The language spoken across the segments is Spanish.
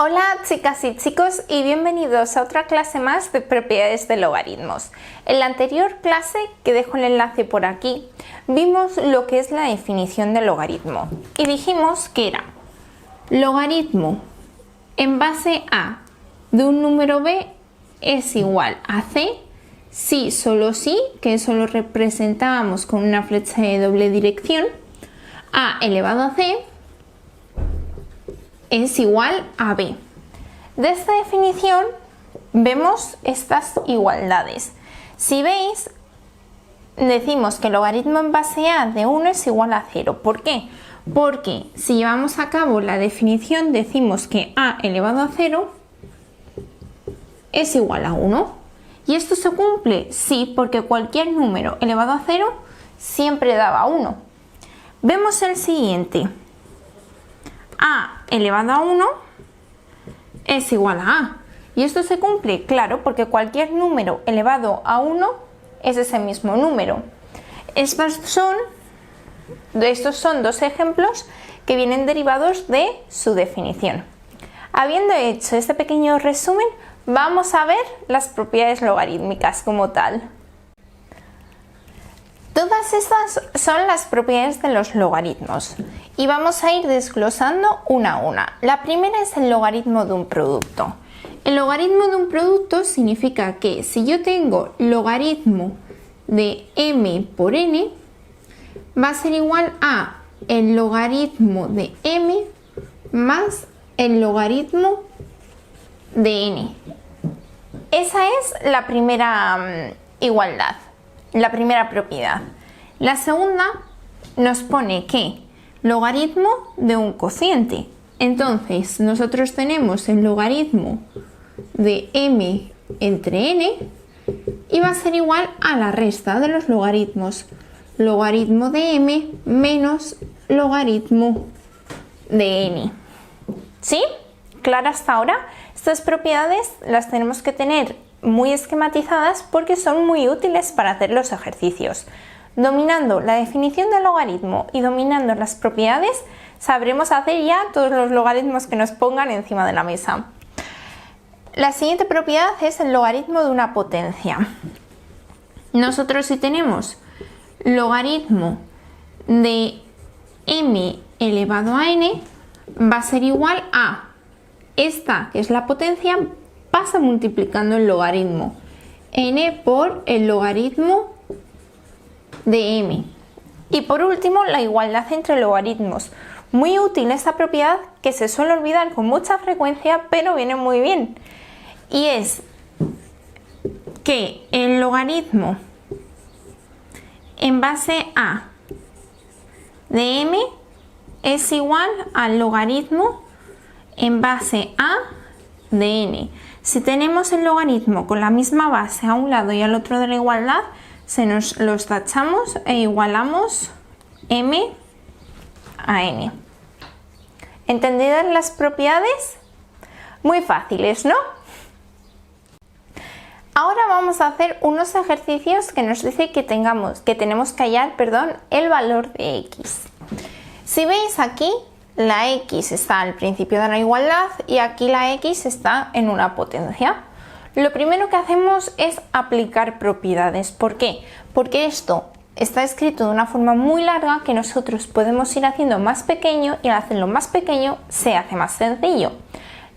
Hola chicas y chicos y bienvenidos a otra clase más de propiedades de logaritmos. En la anterior clase, que dejo el enlace por aquí, vimos lo que es la definición de logaritmo y dijimos que era logaritmo en base a de un número b es igual a c si, solo si, que eso lo representábamos con una flecha de doble dirección, a elevado a c es igual a b. De esta definición vemos estas igualdades. Si veis, decimos que el logaritmo en base a de 1 es igual a 0. ¿Por qué? Porque si llevamos a cabo la definición decimos que a elevado a 0 es igual a 1. ¿Y esto se cumple? Sí, porque cualquier número elevado a 0 siempre daba 1. Vemos el siguiente. A elevado a 1 es igual a A. ¿Y esto se cumple? Claro, porque cualquier número elevado a 1 es ese mismo número. Estos son dos ejemplos que vienen derivados de su definición. Habiendo hecho este pequeño resumen, vamos a ver las propiedades logarítmicas como tal. Todas estas son las propiedades de los logaritmos y vamos a ir desglosando una a una. La primera es el logaritmo de un producto. El logaritmo de un producto significa que si yo tengo logaritmo de m por n, va a ser igual a el logaritmo de m más el logaritmo de n. Esa es la primera igualdad. La primera propiedad. La segunda nos pone que logaritmo de un cociente. Entonces nosotros tenemos el logaritmo de m entre n y va a ser igual a la resta de los logaritmos. Logaritmo de m menos logaritmo de n. ¿Sí? ¿Clara hasta ahora? Estas propiedades las tenemos que tener muy esquematizadas porque son muy útiles para hacer los ejercicios. Dominando la definición del logaritmo y dominando las propiedades, sabremos hacer ya todos los logaritmos que nos pongan encima de la mesa. La siguiente propiedad es el logaritmo de una potencia. Nosotros si tenemos logaritmo de m elevado a n, va a ser igual a esta, que es la potencia, pasa multiplicando el logaritmo n por el logaritmo de m. Y por último, la igualdad entre logaritmos. Muy útil esta propiedad que se suele olvidar con mucha frecuencia, pero viene muy bien. Y es que el logaritmo en base a de m es igual al logaritmo en base a de n. Si tenemos el logaritmo con la misma base a un lado y al otro de la igualdad, se nos los tachamos e igualamos m a n. ¿Entendidas las propiedades? Muy fáciles, ¿no? Ahora vamos a hacer unos ejercicios que nos dice que tenemos que hallar, el valor de x. Si veis aquí, la x está al principio de la igualdad y aquí la x está en una potencia. Lo primero que hacemos es aplicar propiedades. ¿Por qué? Porque esto está escrito de una forma muy larga que nosotros podemos ir haciendo más pequeño y al hacerlo más pequeño se hace más sencillo.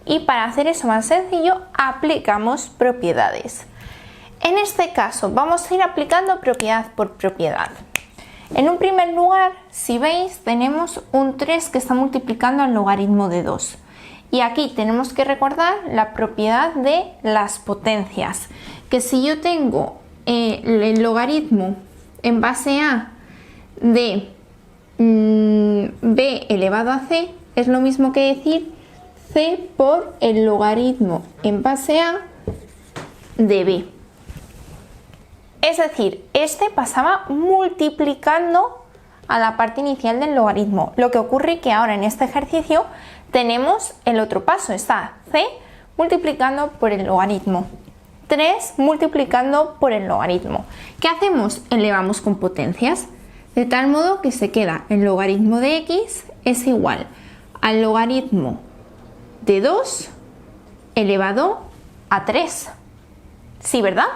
Y para hacer eso más sencillo aplicamos propiedades. En este caso vamos a ir aplicando propiedad por propiedad. En un primer lugar, si veis, tenemos un 3 que está multiplicando al logaritmo de 2. Y aquí tenemos que recordar la propiedad de las potencias. Que si yo tengo el logaritmo en base a de b elevado a c, es lo mismo que decir c por el logaritmo en base a de b. Es decir, este pasaba multiplicando a la parte inicial del logaritmo. Lo que ocurre que ahora en este ejercicio tenemos el otro paso. Está c multiplicando por el logaritmo. 3 multiplicando por el logaritmo. ¿Qué hacemos? Elevamos con potencias. De tal modo que se queda el logaritmo de x es igual al logaritmo de 2 elevado a 3. ¿Sí, verdad?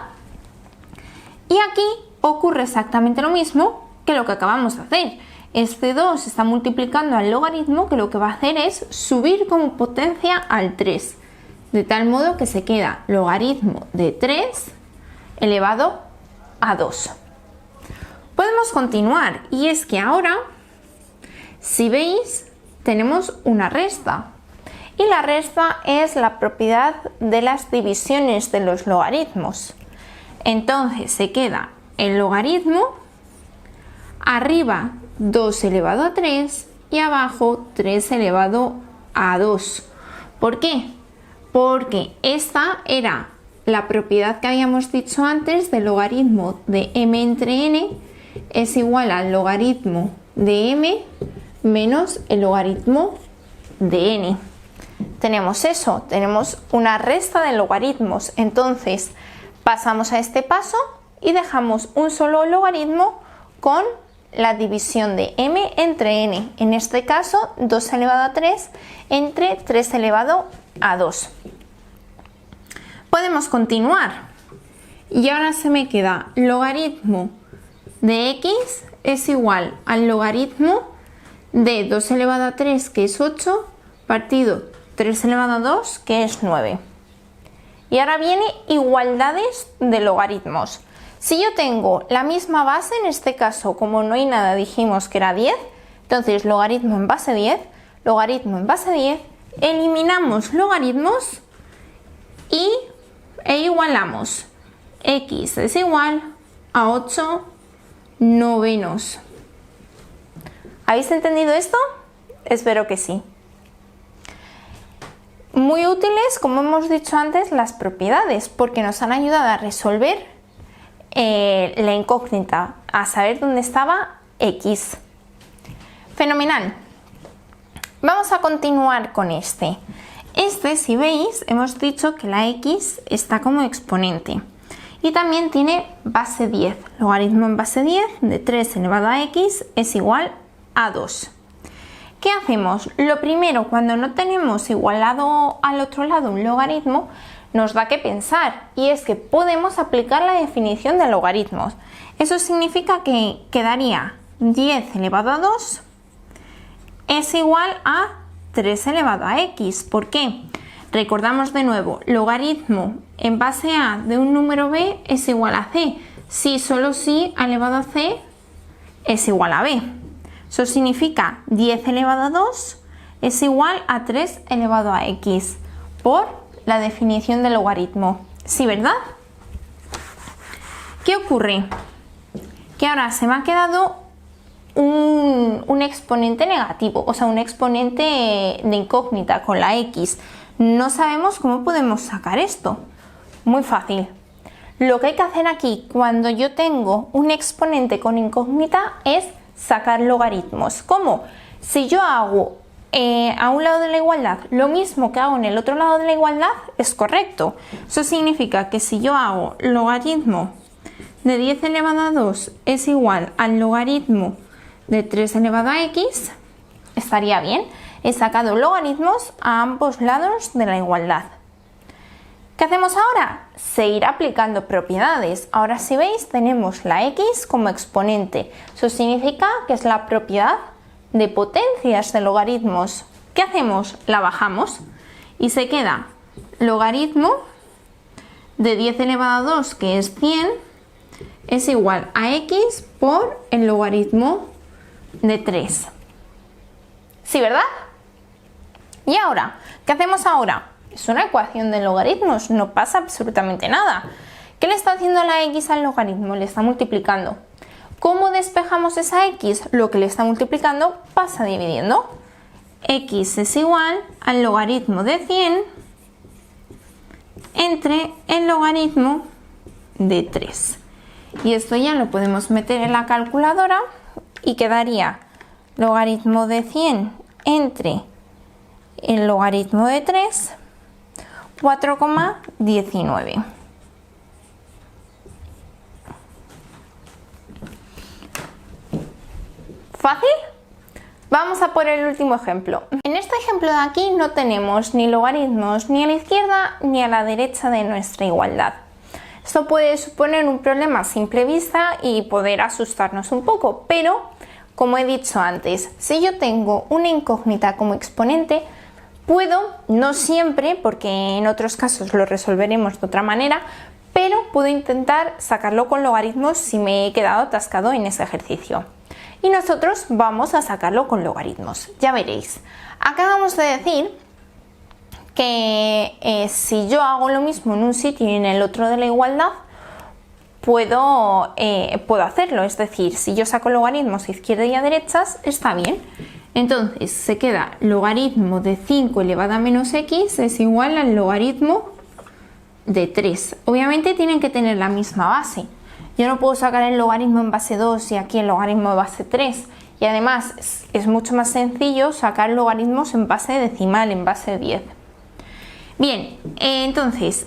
Y aquí ocurre exactamente lo mismo que lo que acabamos de hacer. Este 2 está multiplicando al logaritmo, que lo que va a hacer es subir como potencia al 3. De tal modo que se queda logaritmo de 3 elevado a 2. Podemos continuar, y es que ahora, si veis, tenemos una resta. Y la resta es la propiedad de las divisiones de los logaritmos. Entonces se queda el logaritmo, arriba 2 elevado a 3 y abajo 3 elevado a 2. ¿Por qué? Porque esta era la propiedad que habíamos dicho antes del logaritmo de m entre n es igual al logaritmo de m menos el logaritmo de n. Tenemos eso, tenemos una resta de logaritmos, entonces pasamos a este paso y dejamos un solo logaritmo con la división de m entre n, en este caso 2 elevado a 3 entre 3 elevado a 2. Podemos continuar y ahora se me queda logaritmo de x es igual al logaritmo de 2 elevado a 3, que es 8, partido 3 elevado a 2, que es 9. Y ahora viene igualdades de logaritmos. Si yo tengo la misma base, en este caso como no hay nada dijimos que era 10, entonces logaritmo en base 10, logaritmo en base 10, eliminamos logaritmos e igualamos. X es igual a 8 novenos. ¿Habéis entendido esto? Espero que sí. Muy útiles, como hemos dicho antes, las propiedades, porque nos han ayudado a resolver la incógnita, a saber dónde estaba x. Fenomenal. Vamos a continuar con este. Este, si veis, hemos dicho que la x está como exponente y también tiene base 10. Logaritmo en base 10 de 3 elevado a x es igual a 2. ¿Qué hacemos? Lo primero, cuando no tenemos igualado al otro lado un logaritmo, nos da que pensar, y es que podemos aplicar la definición de logaritmos. Eso significa que quedaría 10 elevado a 2 es igual a 3 elevado a x. ¿Por qué? Recordamos de nuevo, logaritmo en base a de un número b es igual a c. Si, solo si a elevado a c es igual a b. Eso significa 10 elevado a 2 es igual a 3 elevado a x por la definición del logaritmo. ¿Sí, verdad? ¿Qué ocurre? Que ahora se me ha quedado un exponente negativo, o sea, un exponente de incógnita con la x. No sabemos cómo podemos sacar esto. Muy fácil. Lo que hay que hacer aquí cuando yo tengo un exponente con incógnita es sacar logaritmos. ¿Cómo? Si yo hago a un lado de la igualdad lo mismo que hago en el otro lado de la igualdad, es correcto. Eso significa que si yo hago logaritmo de 10 elevado a 2 es igual al logaritmo de 3 elevado a x, estaría bien. He sacado logaritmos a ambos lados de la igualdad. ¿Qué hacemos ahora? Seguir aplicando propiedades. Ahora, si veis, tenemos la x como exponente. Eso significa que es la propiedad de potencias de logaritmos. ¿Qué hacemos? La bajamos y se queda logaritmo de 10 elevado a 2, que es 100, es igual a x por el logaritmo de 3. ¿Sí, verdad? Y ahora, ¿qué hacemos ahora? Es una ecuación de logaritmos, no pasa absolutamente nada. ¿Qué le está haciendo la x al logaritmo? Le está multiplicando. ¿Cómo despejamos esa x? Lo que le está multiplicando pasa dividiendo. X es igual al logaritmo de 100 entre el logaritmo de 3. Y esto ya lo podemos meter en la calculadora y quedaría logaritmo de 100 entre el logaritmo de 3, 4,19. ¿Fácil? Vamos a por el último ejemplo. En este ejemplo de aquí no tenemos ni logaritmos ni a la izquierda ni a la derecha de nuestra igualdad. Esto puede suponer un problema a simple vista y poder asustarnos un poco, pero como he dicho antes, si yo tengo una incógnita como exponente, puedo, no siempre, porque en otros casos lo resolveremos de otra manera, pero puedo intentar sacarlo con logaritmos si me he quedado atascado en ese ejercicio. Y nosotros vamos a sacarlo con logaritmos, ya veréis. Acabamos de decir que si yo hago lo mismo en un sitio y en el otro de la igualdad, puedo hacerlo. Es decir, si yo saco logaritmos a izquierda y a derechas, está bien. Entonces se queda logaritmo de 5 elevado a menos x es igual al logaritmo de 3. Obviamente tienen que tener la misma base. Yo no puedo sacar el logaritmo en base 2 y aquí el logaritmo de base 3. Y además es mucho más sencillo sacar logaritmos en base decimal, en base 10. Bien, entonces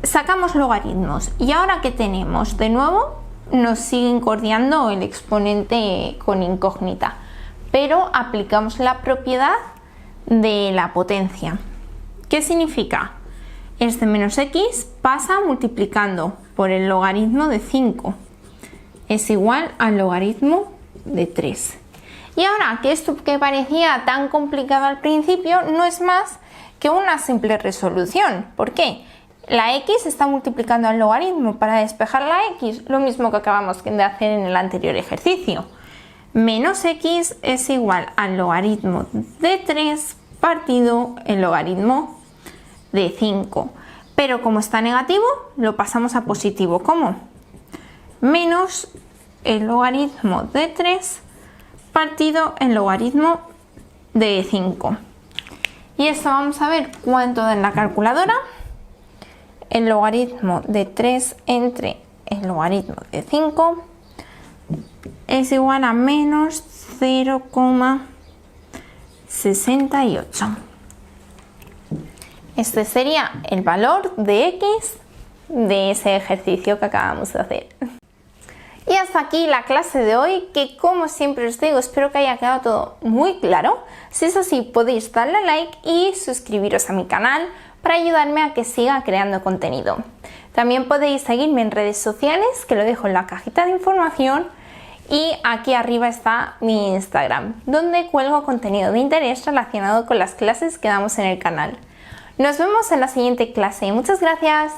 sacamos logaritmos y ahora ¿qué tenemos? De nuevo nos sigue incordiando el exponente con incógnita, pero aplicamos la propiedad de la potencia. ¿Qué significa? Este menos x pasa multiplicando por el logaritmo de 5. Es igual al logaritmo de 3. Y ahora que esto que parecía tan complicado al principio no es más que una simple resolución. ¿Por qué? La x está multiplicando al logaritmo para despejar la x, lo mismo que acabamos de hacer en el anterior ejercicio. Menos x es igual al logaritmo de 3 partido el logaritmo de 5. Pero como está negativo, lo pasamos a positivo. ¿Cómo? Menos el logaritmo de 3 partido el logaritmo de 5. Y esto vamos a ver cuánto da en la calculadora. El logaritmo de 3 entre el logaritmo de 5 es igual a menos 0,68. Este sería el valor de x de ese ejercicio que acabamos de hacer. Y hasta aquí la clase de hoy, que como siempre os digo, espero que haya quedado todo muy claro. Si es así, podéis darle a like y suscribiros a mi canal para ayudarme a que siga creando contenido. También podéis seguirme en redes sociales, que lo dejo en la cajita de información, y aquí arriba está mi Instagram, donde cuelgo contenido de interés relacionado con las clases que damos en el canal. Nos vemos en la siguiente clase. Muchas gracias.